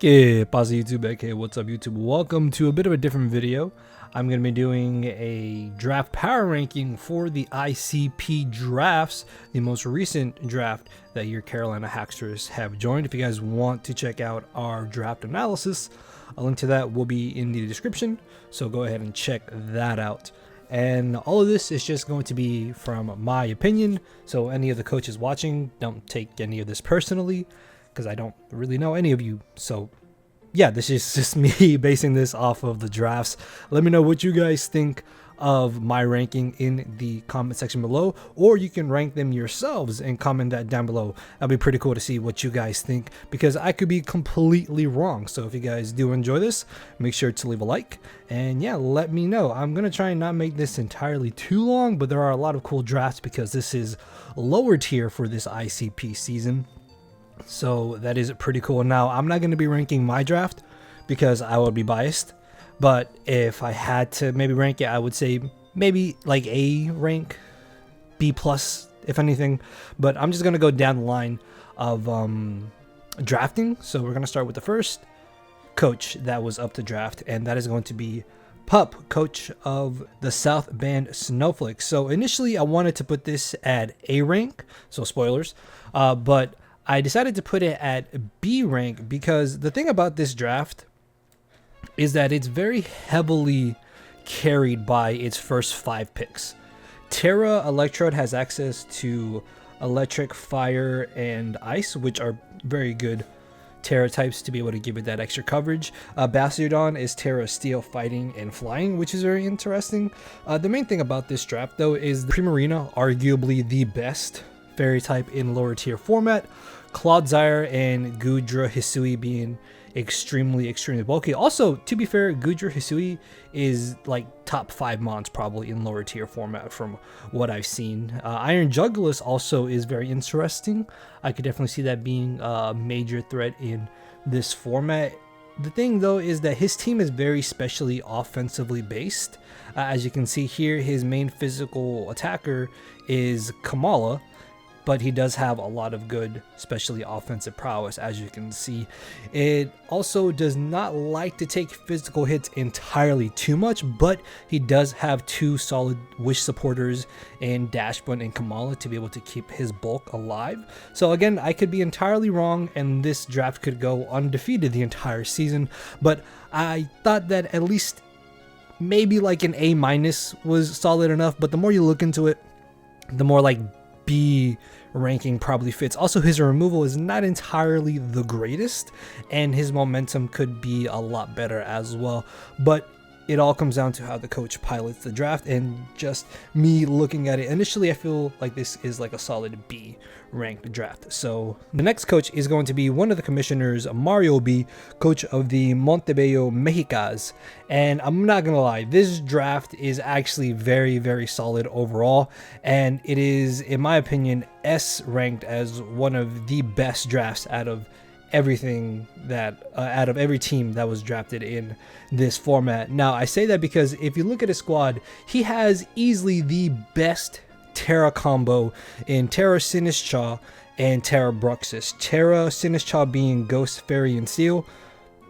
Que pasa YouTube, aka what's up YouTube? Welcome to a bit of a different video. I'm going to be doing a draft power ranking for the ICP drafts, the most recent draft that your Carolina Hacksters have joined. If you guys want to check out our draft analysis, a link to that will be in the description, so go ahead and check that out. And all of this is just going to be from my opinion, so any of the coaches watching, don't take any of this personally, because I don't really know any of you. So yeah, this is just me basing this off of the drafts. Let me know what you guys think of my ranking in the comment section below, or you can rank them yourselves and comment that down below. That'd be pretty cool to see what you guys think, because I could be completely wrong. So if you guys do enjoy this, make sure to leave a like, and yeah, let me know. I'm gonna try and not make this entirely too long, but there are a lot of cool drafts because this is lower tier for this ICP season. So that is pretty cool. Now, I'm not going to be ranking my draft because I would be biased, but if I had to maybe rank it, I would say maybe like A rank, B plus, if anything. But I'm just going to go down the line of drafting. So we're going to start with the first coach that was up to draft, and that is going to be Pup, coach of the South Band Snowflakes. So initially I wanted to put this at A rank, so spoilers, but I decided to put it at B rank because the thing about this draft is that it's very heavily carried by its first 5 picks. Terra Electrode has access to Electric, Fire, and Ice, which are very good Terra types to be able to give it that extra coverage. Bastiodon is Terra Steel, Fighting, and Flying, which is very interesting. The main thing about this draft, though, is the Primarina, arguably the best fairy type in lower tier format. Clodsire and Goodra Hisui being extremely bulky. Also, to be fair, Goodra Hisui is like top 5 mons probably in lower tier format from what I've seen. Iron Jugulus also is very interesting. I could definitely see that being a major threat in this format. The thing though is that his team is very specially offensively based. As you can see here, his main physical attacker is Kamala, but he does have a lot of good, especially offensive prowess, as you can see. It also does not like to take physical hits entirely too much, but he does have 2 solid wish supporters in Dashbun and Kamala to be able to keep his bulk alive. So again, I could be entirely wrong, and this draft could go undefeated the entire season, but I thought that at least maybe like an A- was solid enough, but the more you look into it, the more like B ranking probably fits. Also, his removal is not entirely the greatest, and his momentum could be a lot better as well, but it all comes down to how the coach pilots the draft, and just me looking at it initially, I feel like this is like a solid B ranked draft. So the next coach is going to be one of the commissioners, Mario B, coach of the Montebello Mexicas. And I'm not gonna lie, this draft is actually very solid overall, and it is, in my opinion, S ranked as one of the best drafts out of everything that out of every team that was drafted in this format. Now, I say that because if you look at his squad, he has easily the best Terra combo in Terra Sinistcha and Terra Bruxus. Terra Sinistcha being Ghost, Fairy, and Steel,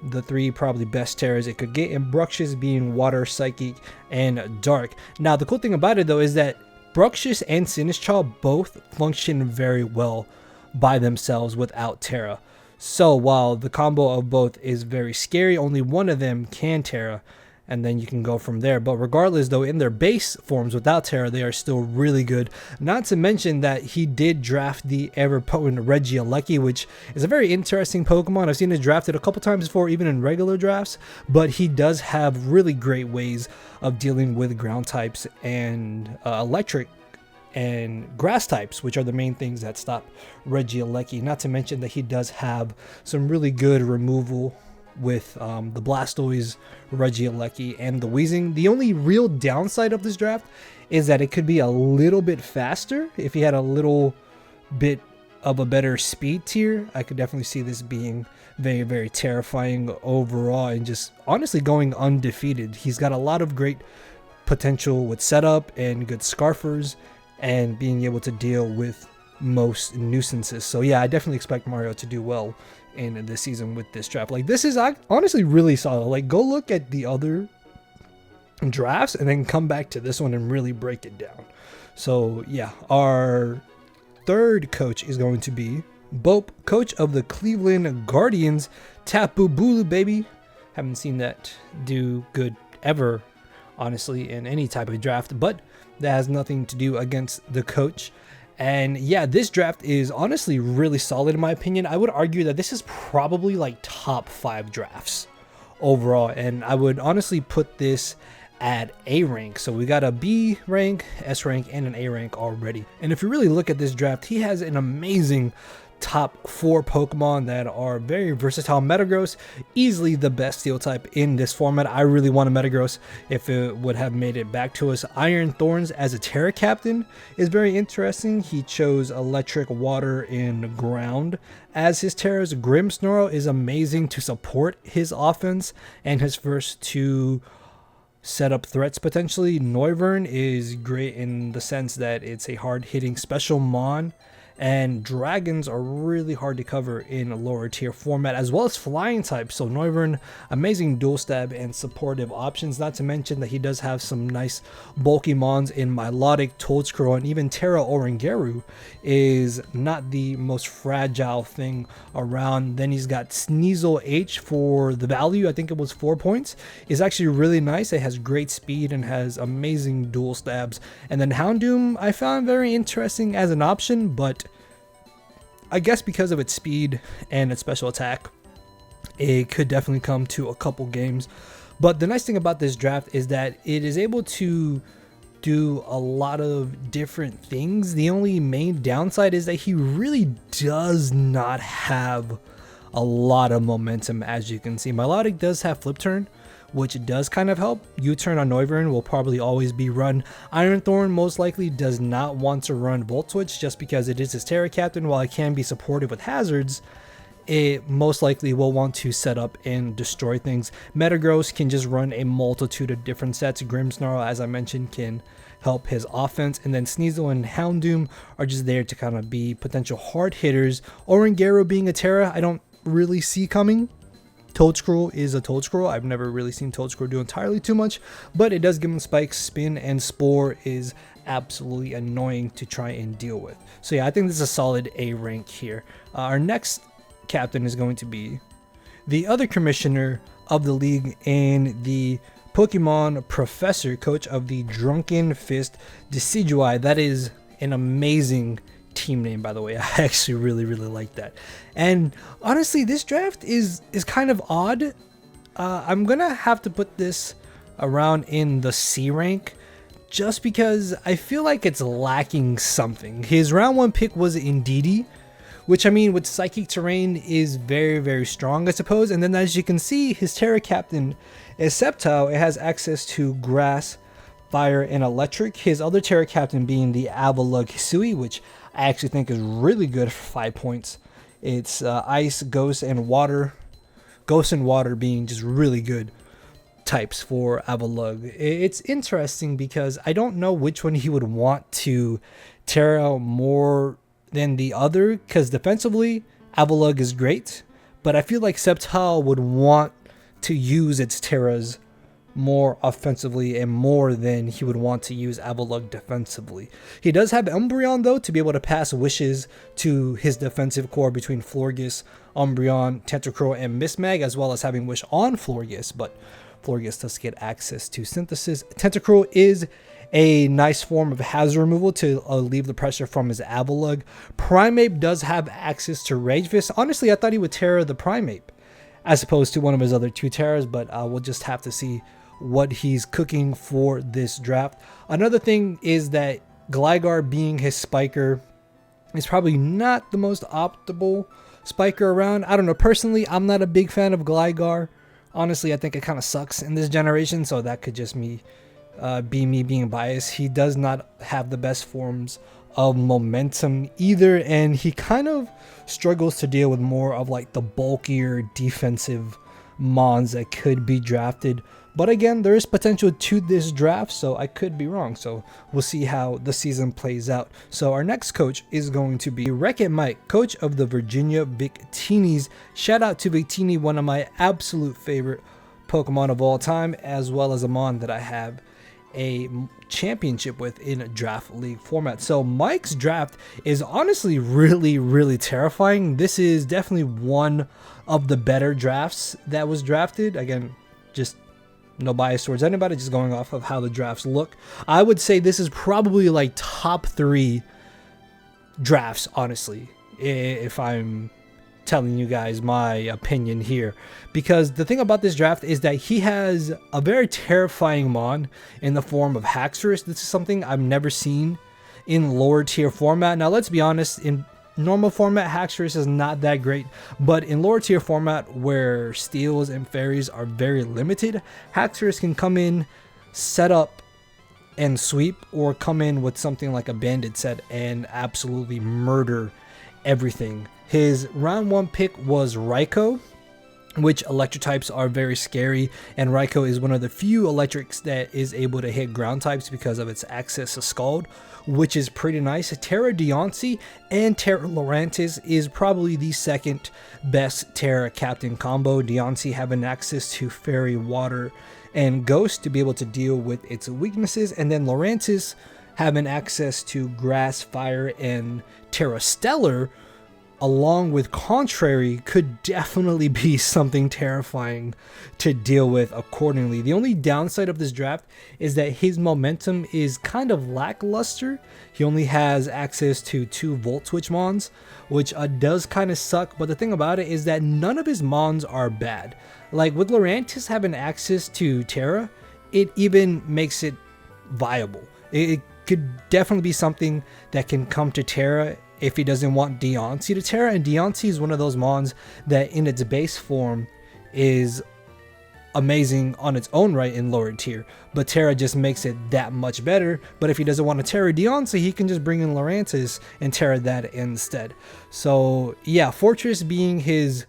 the 3 probably best Terras it could get, and Bruxus being Water, Psychic, and Dark. Now, the cool thing about it though is that Bruxus and Sinistcha both function very well by themselves without Terra. So while the combo of both is very scary, only one of them can Terra, and then you can go from there. But regardless though, in their base forms without Terra, they are still really good. Not to mention that he did draft the ever potent Regieleki, which is a very interesting Pokemon. I've seen it drafted a couple times before, even in regular drafts, but he does have really great ways of dealing with ground types and electric and grass types, which are the main things that stop Regieleki. Not to mention that he does have some really good removal with the Blastoise, Regieleki, and the Weezing. The only real downside of this draft is that it could be a little bit faster. If he had a little bit of a better speed tier, I could definitely see this being very terrifying overall, and just honestly going undefeated. He's got a lot of great potential with setup and good Scarfers, and being able to deal with most nuisances. So yeah, I definitely expect Mario to do well in this season with this draft. Like, this is honestly really solid. Like, go look at the other drafts and then come back to this one and really break it down. So yeah, our third coach is going to be Bope, coach of the Cleveland Guardians. Tapu Bulu, baby. Haven't seen that do good ever, honestly, in any type of draft, but that has nothing to do against the coach. And yeah, this draft is honestly really solid in my opinion. I would argue that this is probably like top 5 drafts overall, and I would honestly put this at A rank. So we got a B rank, S rank, and an A rank already. And if you really look at this draft, he has an amazing top 4 Pokemon that are very versatile. Metagross, easily the best steel type in this format. I really want a Metagross if it would have made it back to us. Iron Thorns as a Terra Captain is very interesting. He chose electric, water, and ground as his Terras. Grimmsnarl is amazing to support his offense and his first 2 setup threats potentially. Noivern is great in the sense that it's a hard-hitting special mon, and dragons are really hard to cover in a lower tier format, as well as flying types. So Noivern, amazing dual stab and supportive options, not to mention that he does have some nice bulky mons in Milotic, Toadscrow, and even Terra Orangeru is not the most fragile thing around. Then he's got Sneasel H for the value, I think it was 4 points, is actually really nice. It has great speed and has amazing dual stabs. And then Houndoom I found very interesting as an option, but I guess because of its speed and its special attack, it could definitely come to a couple games. But the nice thing about this draft is that it is able to do a lot of different things. The only main downside is that he really does not have a lot of momentum, as you can see. Milotic does have Flip Turn, which does kind of help. U-turn on Noivern will probably always be run. Iron Thorn most likely does not want to run Volt Switch just because it is his Terra Captain. While it can be supported with hazards, it most likely will want to set up and destroy things. Metagross can just run a multitude of different sets. Grimmsnarl, as I mentioned, can help his offense, and then Sneasel and Houndoom are just there to kind of be potential hard hitters. Orangeru being a Terra, I don't really see coming. Toadscrow is a Toadscrow. I've never really seen Toadscrow do entirely too much, but it does give him spikes. Spin and Spore is absolutely annoying to try and deal with. So yeah, I think this is a solid A rank here. Our next captain is going to be the other commissioner of the league and the PokemonProfessor, coach of the Drunken Fist Decidueye. That is an amazing team name, by the way. I actually really like that. And honestly, this draft is kind of odd. I'm gonna have to put this around in the C rank just because I feel like it's lacking something. His round 1 pick was Indeedee, which, I mean, with Psychic Terrain is very strong, I suppose. And then as you can see, his Terra Captain is Sceptile. It has access to Grass, Fire, and Electric. His other Terra Captain being the Avalugg Hisui, which I actually think is really good for 5 points. It's Ice, Ghost, and Water. Ghost and Water being just really good types for Avalugg. It's interesting because I don't know which one he would want to Terra more than the other, because defensively Avalugg is great, but I feel like Sceptile would want to use its Terras more offensively and more than he would want to use Avalugg defensively. He does have Umbreon though to be able to pass wishes to his defensive core between Florges, Umbreon, Tentacruel, and Mismag, as well as having Wish on Florges, but Florges does get access to Synthesis. Tentacruel is a nice form of hazard removal to alleviate the pressure from his Avalugg. Primeape does have access to Rage Fist. Honestly, I thought he would Terra the Primeape as opposed to one of his other 2 Terras, but we'll just have to see what he's cooking for this draft. Another thing is that Gligar being his spiker is probably not the most optimal spiker around. I don't know, personally, I'm not a big fan of Gligar. Honestly, I think it kind of sucks in this generation, so that could just be me being biased. He does not have the best forms of momentum either, and he kind of struggles to deal with more of like the bulkier defensive mons that could be drafted. But again, there is potential to this draft, so I could be wrong. So we'll see how the season plays out. So our next coach is going to be WreckitMike, coach of the Virginia Victinis. Shout out to Victini, one of my absolute favorite Pokemon of all time, as well as a mon that I have a championship with in a draft league format. So Mike's draft is honestly really terrifying. This is definitely one of the better drafts that was drafted. Again, just no bias towards anybody, just going off of how the drafts look. I would say this is probably like top 3 drafts, honestly, if I'm telling you guys my opinion here. Because the thing about this draft is that he has a very terrifying mon in the form of Haxorus. This is something I've never seen in lower tier format. Now let's be honest, in normal format Haxorus is not that great, but in lower tier format where steals and fairies are very limited, Haxorus can come in, set up and sweep, or come in with something like a bandit set and absolutely murder everything. His round 1 pick was Raikou, which electric types are very scary, and Raikou is one of the few electrics that is able to hit ground types because of its access to Scald, which is pretty nice. Terra Deontay and Terra Lurantis is probably the second best Terra Captain combo. Deontay having access to Fairy, Water, and Ghost to be able to deal with its weaknesses, and then Lurantis having access to Grass, Fire, and Terra Stellar, along with Contrary, could definitely be something terrifying to deal with accordingly. The only downside of this draft is that his momentum is kind of lackluster. He only has access to 2 Volt Switch mons, which does kind of suck, but the thing about it is that none of his mons are bad. Like with Lurantis having access to Terra, it even makes it viable. It could definitely be something that can come to Terra if he doesn't want Deontay to Terra, and Deontay is one of those mons that in its base form is amazing on its own right in lower tier, but Terra just makes it that much better. But if he doesn't want to Terra Deontay, he can just bring in Lurantis and Terra that instead. So yeah, Fortress being his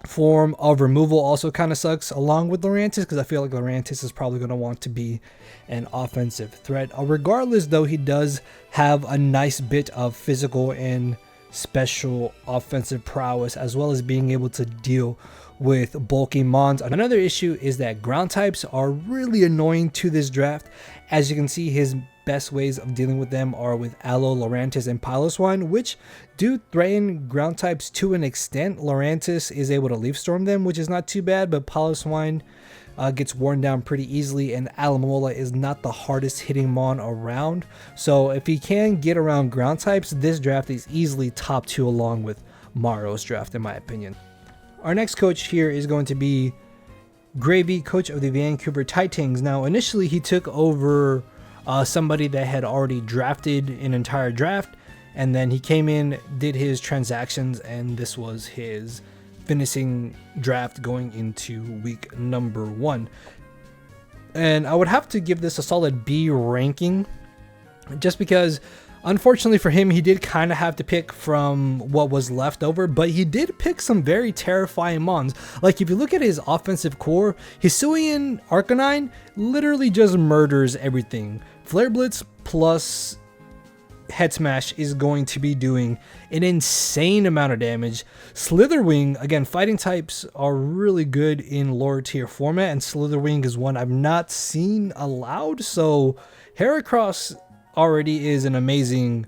form of removal also kind of sucks along with Lurantis, because I feel like Lurantis is probably going to want to be an offensive threat. Regardless though, he does have a nice bit of physical and special offensive prowess, as well as being able to deal with bulky mons. Another issue is that ground types are really annoying to this draft. As you can see, his best ways of dealing with them are with Aloe, Lurantis, and Piloswine, which do threaten ground types to an extent. Lurantis is able to Leaf Storm them, which is not too bad, but Piloswine gets worn down pretty easily, and Alamola is not the hardest hitting mon around. So if he can get around ground types, this draft is easily top 2 along with Mario's draft, in my opinion. Our next coach here is going to be GreyVee, coach of the Vancouver Titans. Now initially he took over somebody that had already drafted an entire draft, and then he came in, did his transactions, and this was his finishing draft going into week number 1. And I would have to give this a solid B ranking, just because unfortunately for him, he did kind of have to pick from what was left over, but he did pick some very terrifying mons. Like if you look at his offensive core, Hisuian Arcanine literally just murders everything. Flare Blitz plus Head Smash is going to be doing an insane amount of damage. Slitherwing, again, fighting types are really good in lower tier format, and Slitherwing is one I've not seen allowed. So Heracross already is an amazing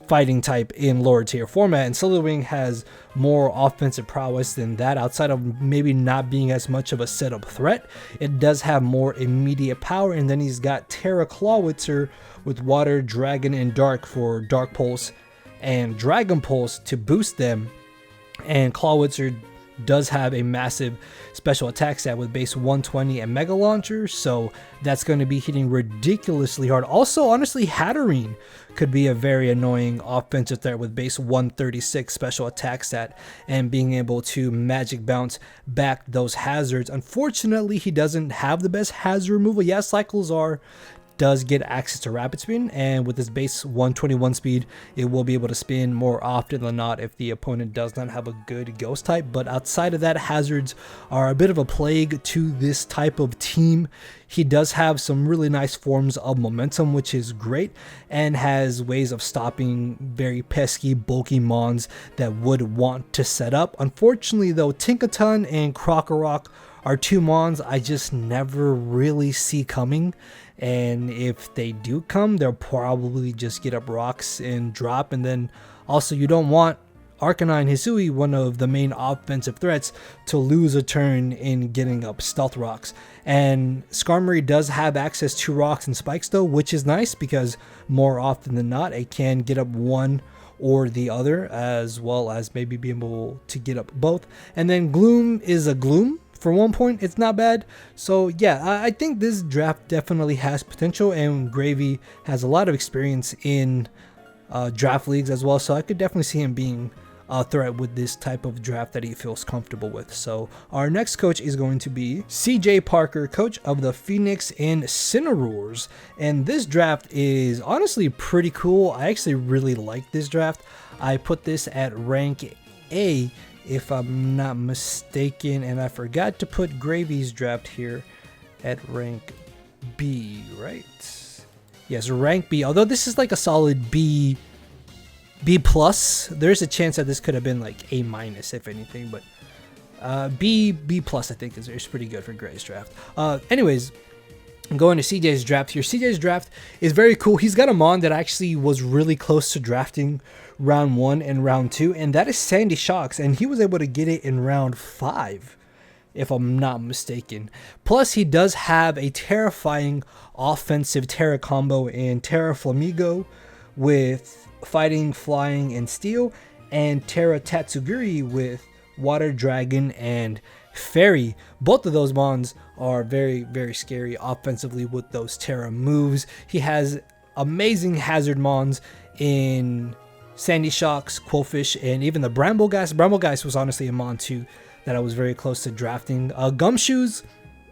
fighting type in lower tier format, and Slitherwing has more offensive prowess than that. Outside of maybe not being as much of a setup threat, it does have more immediate power. And then he's got Terra Clawitzer with Water, Dragon, and Dark for Dark Pulse and Dragon Pulse to boost them. And Clawitzer does have a massive special attack stat with base 120 and Mega Launcher, so that's going to be hitting ridiculously hard. Also, honestly, Hatterene could be a very annoying offensive threat with base 136 special attack stat and being able to magic bounce back those hazards. Unfortunately, he doesn't have the best hazard removal. Yeah, cycles are does get access to rapid spin, and with this base 121 speed, it will be able to spin more often than not if the opponent does not have a good ghost type. But outside of that, hazards are a bit of a plague to this type of team. He does have some really nice forms of momentum, which is great, and has ways of stopping very pesky, bulky mons that would want to set up. Unfortunately though, Tinkaton and Krokorok are two mons I just never really see coming, and if they do come, they'll probably just get up rocks and drop. And then also, you don't want Arcanine Hisui, one of the main offensive threats, to lose a turn in getting up stealth rocks. And Skarmory does have access to rocks and spikes though, which is nice because more often than not it can get up one or the other, as well as maybe being able to get up both. And then Gloom is a Gloom. For 1 point, it's not bad. So yeah, I think this draft definitely has potential, and GreyVee has a lot of experience in draft leagues as well, so I could definitely see him being a threat with this type of draft that he feels comfortable with. So our next coach is going to be CJ Parker, coach of the Phoenix and Cineroars, and this draft is honestly pretty cool. I actually really like this draft. I put this at rank A if I'm not mistaken, and I forgot to put GreyVee's draft here at rank B, right? Yes, rank B, although this is like a solid B plus. There's a chance that this could have been like A minus if anything, but B plus I think is pretty good for Grey's draft. Anyways, going to CJ's draft here. CJ's draft is very cool. He's got a mon that actually was really close to drafting round 1 and round 2, and that is Sandy Shocks, and he was able to get it in round 5 if I'm not mistaken. Plus he does have a terrifying offensive Terra combo in Terra Flamigo with fighting, flying, and steel, and Terra Tatsugiri with water, dragon, and fairy. Both of those mons are very, very scary offensively with those Terra moves. He has amazing hazard mons in Sandy Shocks, Quillfish, and even the Bramblegeist. Bramblegeist was honestly a mon too that I was very close to drafting. Gumshoes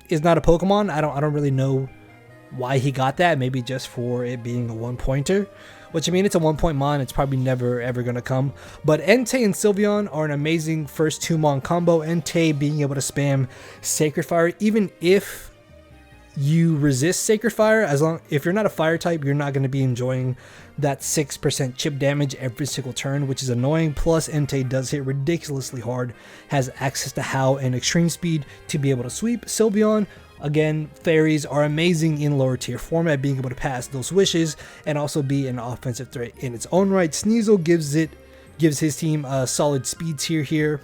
is not a Pokemon. I don't really know why he got that. Maybe just for it being a 1-pointer. Which, I mean, it's a 1-point mon. It's probably never ever gonna come. But Entei and Sylveon are an amazing first 2-mon combo. Entei being able to spam Sacred Fire, even if you resist Sacred Fire, if you're not a fire type, you're not going to be enjoying that 6% chip damage every single turn, which is annoying. Plus Entei does hit ridiculously hard, has access to Howl and extreme speed to be able to sweep. Sylveon, again, fairies are amazing in lower tier format, being able to pass those wishes and also be an offensive threat in its own right. Sneasel gives his team a solid speed tier here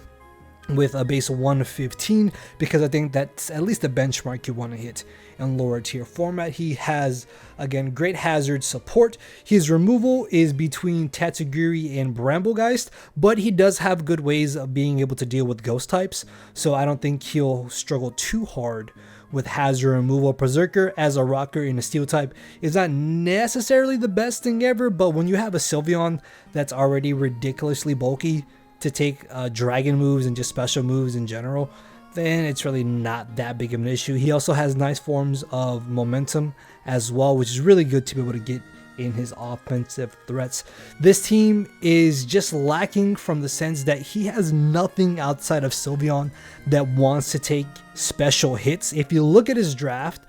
with a base of 115, because I think that's at least the benchmark you want to hit in lower tier format. He has, again, great hazard support. His removal is between Tatsugiri and Bramblegeist, but he does have good ways of being able to deal with ghost types, so I don't think he'll struggle too hard with hazard removal. Berserker as a rocker in a steel type is not necessarily the best thing ever, but when you have a Sylveon that's already ridiculously bulky to take dragon moves and just special moves in general, then it's really not that big of an issue. He also has nice forms of momentum as well, which is really good to be able to get in his offensive threats. This team is just lacking from the sense that he has nothing outside of Sylveon that wants to take special hits. If you look at his draft,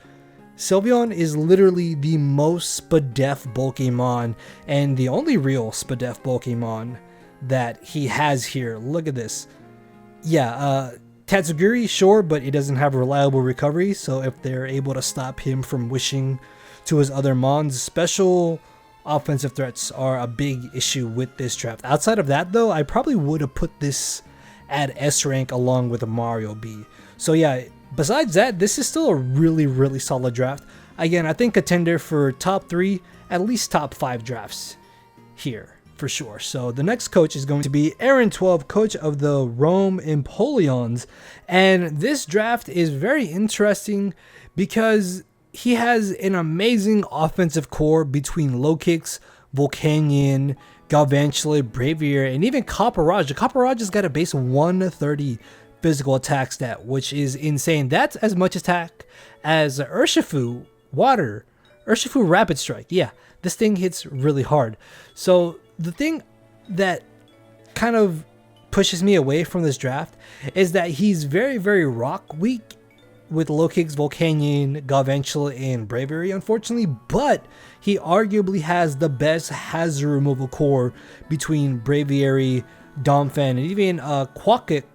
Sylveon is literally the most Spadef Pokemon and the only real Spadef Pokemon that he has here. Look at this. Yeah, Tatsugiri, sure, but it doesn't have reliable recovery, so if they're able to stop him from wishing to his other mons, special offensive threats are a big issue with this draft. Outside of that though, I probably would have put this at S rank along with a Mario B. So yeah, besides that, this is still a really, really solid draft. Again, I think contender for top 3, at least top 5 drafts here for sure. So the next coach is going to be Aaron 12, coach of the Rome Empoleons, and this draft is very interesting because he has an amazing offensive core between low kicks, Volcanion, Galvantula, Bravier, and even Copperage. Copperage has got a base 130 physical attack stat, which is insane. That's as much attack as Urshifu, Water, Urshifu Rapid Strike. Yeah, this thing hits really hard. So the thing that kind of pushes me away from this draft is that he's very, very rock weak with low kicks, Volcanion, Galvantula, and Braviary, unfortunately, but he arguably has the best hazard removal core between Braviary, Donphan, and even Quackixwell?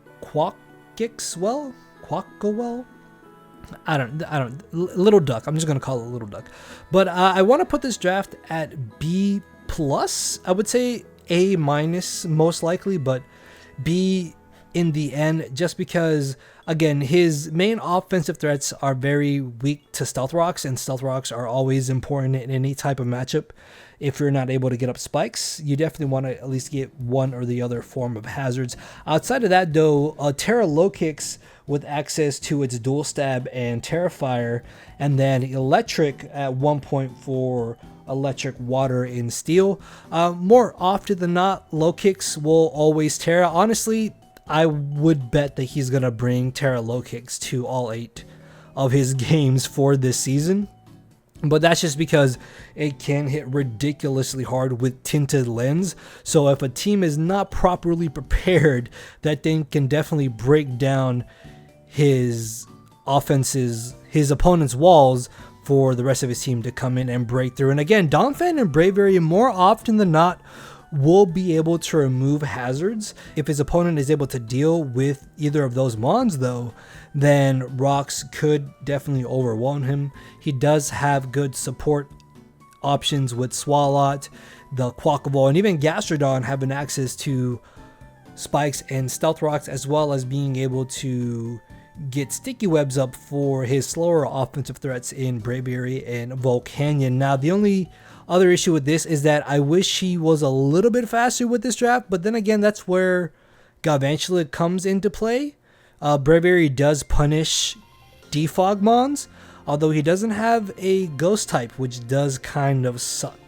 I don't, Little Duck. I'm just going to call it Little Duck. But I want to put this draft at B+. I would say A- most likely, but B in the end, just because, again, his main offensive threats are very weak to Stealth Rocks, and Stealth Rocks are always important in any type of matchup. If you're not able to get up spikes, you definitely want to at least get one or the other form of hazards. Outside of that, though, Terra low kicks with access to its dual stab and Terrafire, and then electric at 1 point for electric, water, and steel. More often than not, low kicks will always Terra. Honestly, I would bet that he's going to bring Terra low kicks to all 8 of his games for this season. But that's just because it can hit ridiculously hard with Tinted Lens. So if a team is not properly prepared, that thing can definitely break down his opponent's walls for the rest of his team to come in and break through. And again, Donphan and Braviary more often than not will be able to remove hazards. If his opponent is able to deal with either of those mons, though, then Rocks could definitely overwhelm him. He does have good support options with Swalot, the Quackball, and even Gastrodon having access to spikes and Stealth Rocks, as well as being able to get sticky webs up for his slower offensive threats in Braviary and Volcanion. Now, the only other issue with this is that I wish he was a little bit faster with this draft, but then again, that's where Galvantula comes into play. Braviary does punish defog mons, although he doesn't have a ghost type, which does kind of suck.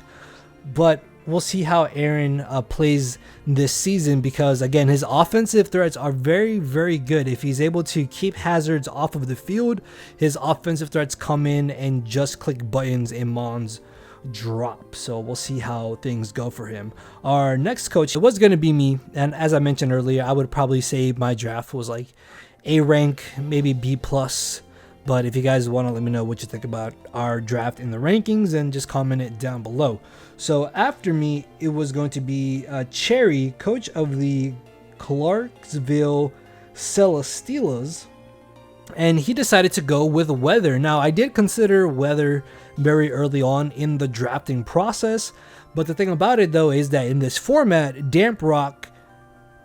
But we'll see how Aaron plays this season, because again, his offensive threats are very, very good. If he's able to keep hazards off of the field, his offensive threats come in and just click buttons and mons drop. So we'll see how things go for him. Our next coach, it was going to be me, and as I mentioned earlier, I would probably say my draft was like A rank, maybe B+. But if you guys want to let me know what you think about our draft in the rankings, then just comment it down below. So after me, it was going to be Cherry, coach of the Clarksville Celestelas, and he decided to go with Weather. Now, I did consider Weather very early on in the drafting process, but the thing about it, though, is that in this format, Damp Rock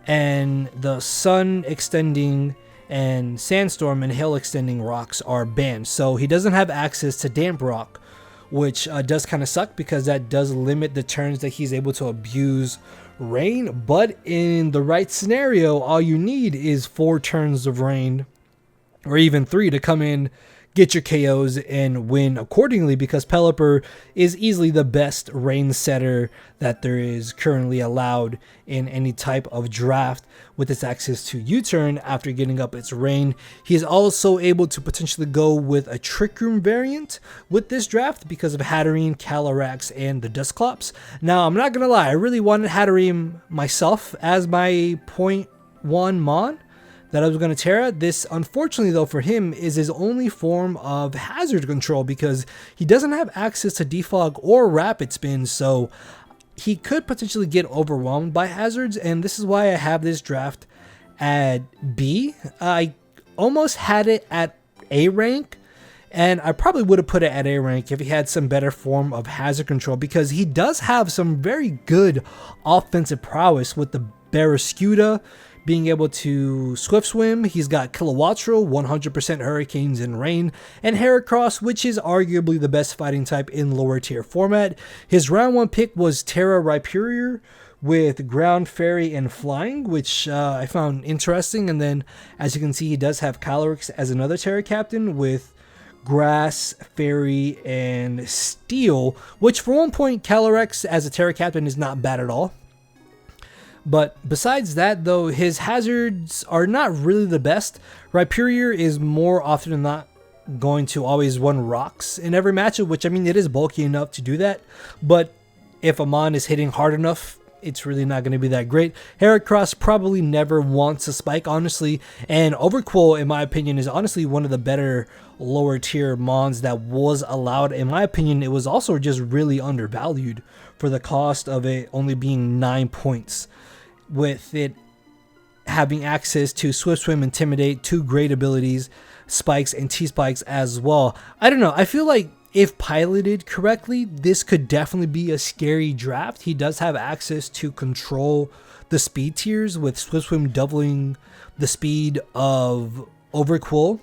and the Sun Extending and Sandstorm and Hail Extending rocks are banned. So he doesn't have access to Damp Rock, which does kind of suck, because that does limit the turns that he's able to abuse Rain. But in the right scenario, all you need is 4 turns of Rain, or even 3, to come in, get your KOs, and win accordingly, because Pelipper is easily the best Rain setter that there is currently allowed in any type of draft, with its access to U-turn after getting up its Rain. He is also able to potentially go with a Trick Room variant with this draft because of Hatterene, Calyrex, and the Dusclops. Now, I'm not gonna lie, I really wanted Hatterene myself as my .1 mon that I was going to Terra. This, unfortunately though, for him is his only form of hazard control, because he doesn't have access to defog or rapid spin, so he could potentially get overwhelmed by hazards, and this is why I have this draft at B. I almost had it at A rank, and I probably would have put it at A rank if he had some better form of hazard control, because he does have some very good offensive prowess with the Barraskewda being able to Swift Swim. He's got Kilowattrel, 100% Hurricanes and Rain, and Heracross, which is arguably the best fighting type in lower tier format. His round 1 pick was Terra Rhyperior with Ground, Fairy, and Flying, which I found interesting. And then, as you can see, he does have Calyrex as another Terra Captain with Grass, Fairy, and Steel, which for 1 point, Calyrex as a Terra Captain is not bad at all. But besides that, though, his hazards are not really the best. Rhyperior is more often than not going to always run rocks in every matchup, which I mean, it is bulky enough to do that, but if a mon is hitting hard enough, it's really not going to be that great. Heracross probably never wants a spike, honestly, and Overqwil, in my opinion, is honestly one of the better lower tier mons that was allowed. In my opinion, it was also just really undervalued for the cost of it only being 9 points, with it having access to Swift Swim, Intimidate, 2 great abilities, spikes and T-spikes as well. I don't know, I feel like if piloted correctly, this could definitely be a scary draft. He does have access to control the speed tiers, with Swift Swim doubling the speed of Overqwil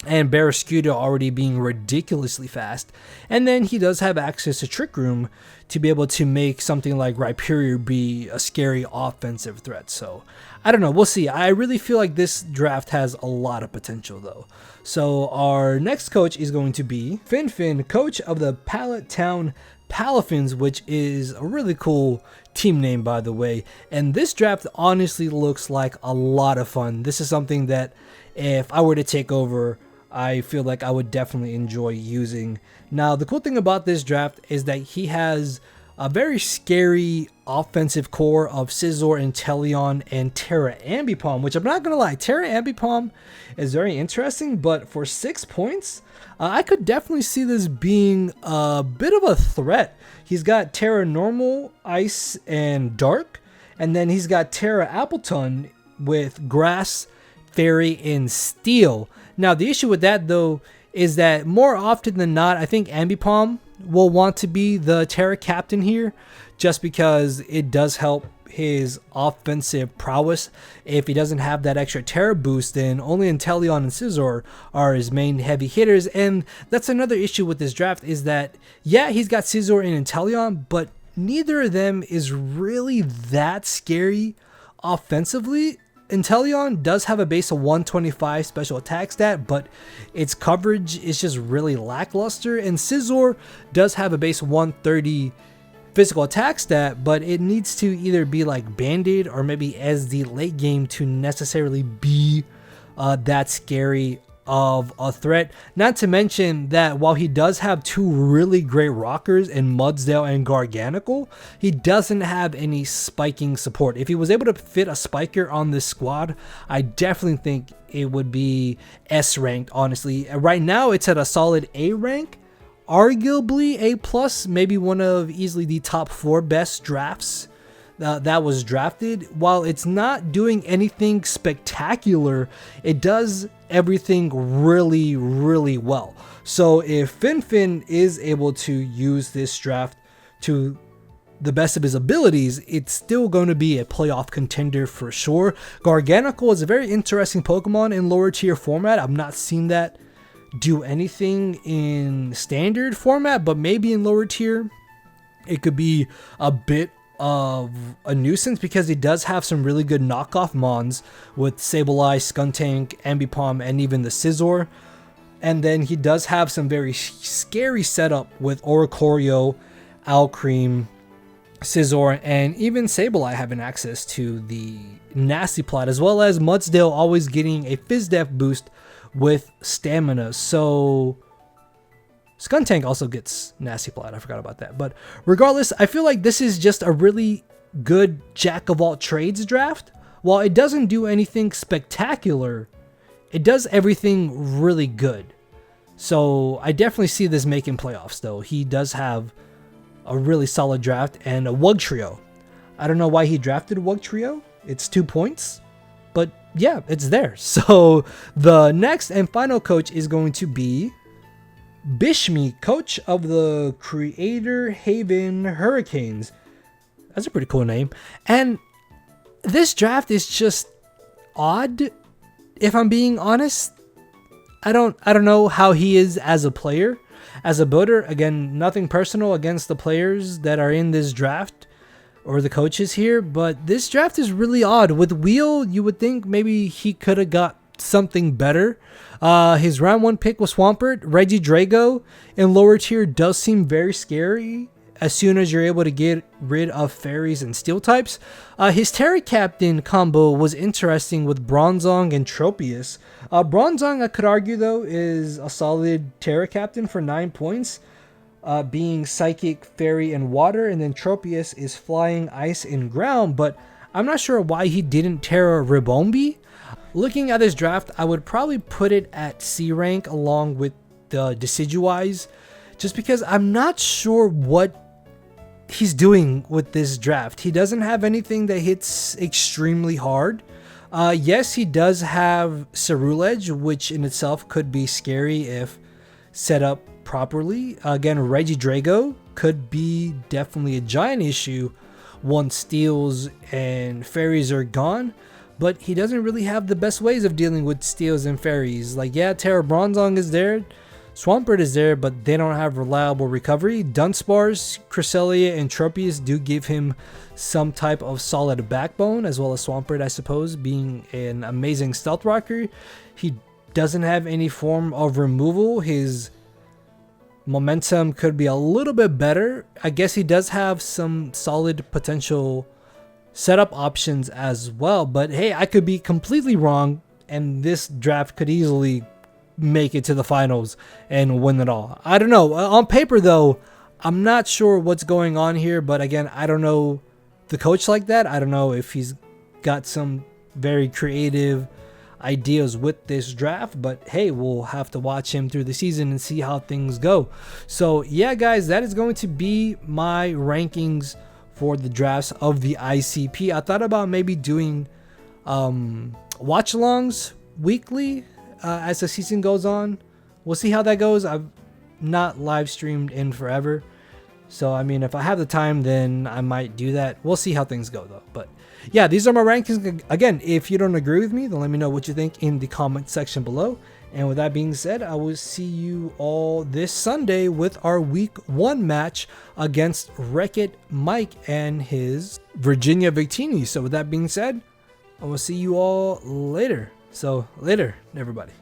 and Barraskewda already being ridiculously fast. And then he does have access to Trick Room to be able to make something like Rhyperior be a scary offensive threat. So I don't know, we'll see. I really feel like this draft has a lot of potential though. So our next coach is going to be FinFin, coach of the Pallet Town Palafins, which is a really cool team name, by the way. And this draft honestly looks like a lot of fun. This is something that if I were to take over, I feel like I would definitely enjoy using. Now, the cool thing about this draft is that he has a very scary offensive core of Scizor, Inteleon, and Terra Ambipom, which I'm not going to lie, Terra Ambipom is very interesting, but for 6 points, I could definitely see this being a bit of a threat. He's got Terra Normal, Ice, and Dark, and then he's got Terra Appleton with Grass, Fairy, and Steel. Now, the issue with that, though, is that more often than not, I think Ambipom will want to be the Terra captain here, just because it does help his offensive prowess. If he doesn't have that extra Terra boost, then only Inteleon and Scizor are his main heavy hitters. And that's another issue with this draft, is that, yeah, he's got Scizor and Inteleon, but neither of them is really that scary offensively. Inteleon does have a base of 125 special attack stat, but its coverage is just really lackluster. And Scizor does have a base of 130 physical attack stat, but it needs to either be like banded or maybe as the late game to necessarily be that scary of a threat. Not to mention that while he does have 2 really great rockers in Mudsdale and Garganacl, he doesn't have any spiking support. If he was able to fit a spiker on this squad, I definitely think it would be S ranked, honestly. Right now it's at a solid A rank, arguably A+, maybe one of easily the top 4 best drafts that was drafted. While it's not doing anything spectacular, it does everything really, really well. So if FinFin is able to use this draft to the best of his abilities, it's still going to be a playoff contender for sure. Garganacl is a very interesting Pokemon in lower tier format. I've not seen that do anything in standard format, but maybe in lower tier it could be a bit of a nuisance, because he does have some really good knockoff mons with Sableye, Skuntank, Ambipom, and even the Scizor. And then he does have some very scary setup with Oricorio, Alcremie, Scizor, and even Sableye having access to the Nasty Plot, as well as Mudsdale always getting a Fizdef boost with stamina. So Skuntank also gets Nasty Plot, I forgot about that. But regardless, I feel like this is just a really good jack of all trades draft. While it doesn't do anything spectacular, it does everything really good. So I definitely see this making playoffs though. He does have a really solid draft and a Wugtrio. I don't know why he drafted Wugtrio. It's 2 points, but yeah, it's there. So the next and final coach is going to be Bishmii, coach of the Creator Haven Hurricanes. That's a pretty cool name. And this draft is just odd, if I'm being honest. I don't know how he is as a player, as a builder. Again, nothing personal against the players that are in this draft or the coaches here, but this draft is really odd. With Wheel, you would think maybe he could have got something better. His round 1 pick was Swampert. Regidrago in lower tier does seem very scary as soon as you're able to get rid of fairies and steel types. His Terra Captain combo was interesting with Bronzong and Tropius. Bronzong, I could argue though, is a solid Terra Captain for 9 points, being Psychic, Fairy, and Water, and then Tropius is Flying, Ice, and Ground, but I'm not sure why he didn't Terra Ribombee. Looking at this draft, I would probably put it at C rank along with the Decidueyes, just because I'm not sure what he's doing with this draft. He doesn't have anything that hits extremely hard. Yes, he does have Cerulege, which in itself could be scary if set up properly. Again, Regidrago could be definitely a giant issue once steals and fairies are gone, but he doesn't really have the best ways of dealing with steals and fairies. Like, yeah, Terra Bronzong is there, Swampert is there, but they don't have reliable recovery. Dunsparce, Cresselia, and Tropius do give him some type of solid backbone, as well as Swampert, I suppose, being an amazing stealth rocker. He doesn't have any form of removal. His momentum could be a little bit better. I guess he does have some solid potential setup options as well, but hey, I could be completely wrong, and this draft could easily make it to the finals and win it all. I don't know. On paper though, I'm not sure what's going on here, but again, I don't know the coach like that. I don't know if he's got some very creative ideas with this draft, but hey, we'll have to watch him through the season and see how things go. So yeah, guys, that is going to be my rankings for the drafts of the ICP. I thought about maybe doing watch alongs weekly as the season goes on. We'll see how that goes. I've not live streamed in forever, so I mean, if I have the time, then I might do that. We'll see how things go though. But yeah, these are my rankings. Again, if you don't agree with me, then let me know what you think in the comment section below. And with that being said, I will see you all this Sunday with our week 1 match against WreckitMike and his Virginia Victini. So with that being said, I will see you all later. So later, everybody.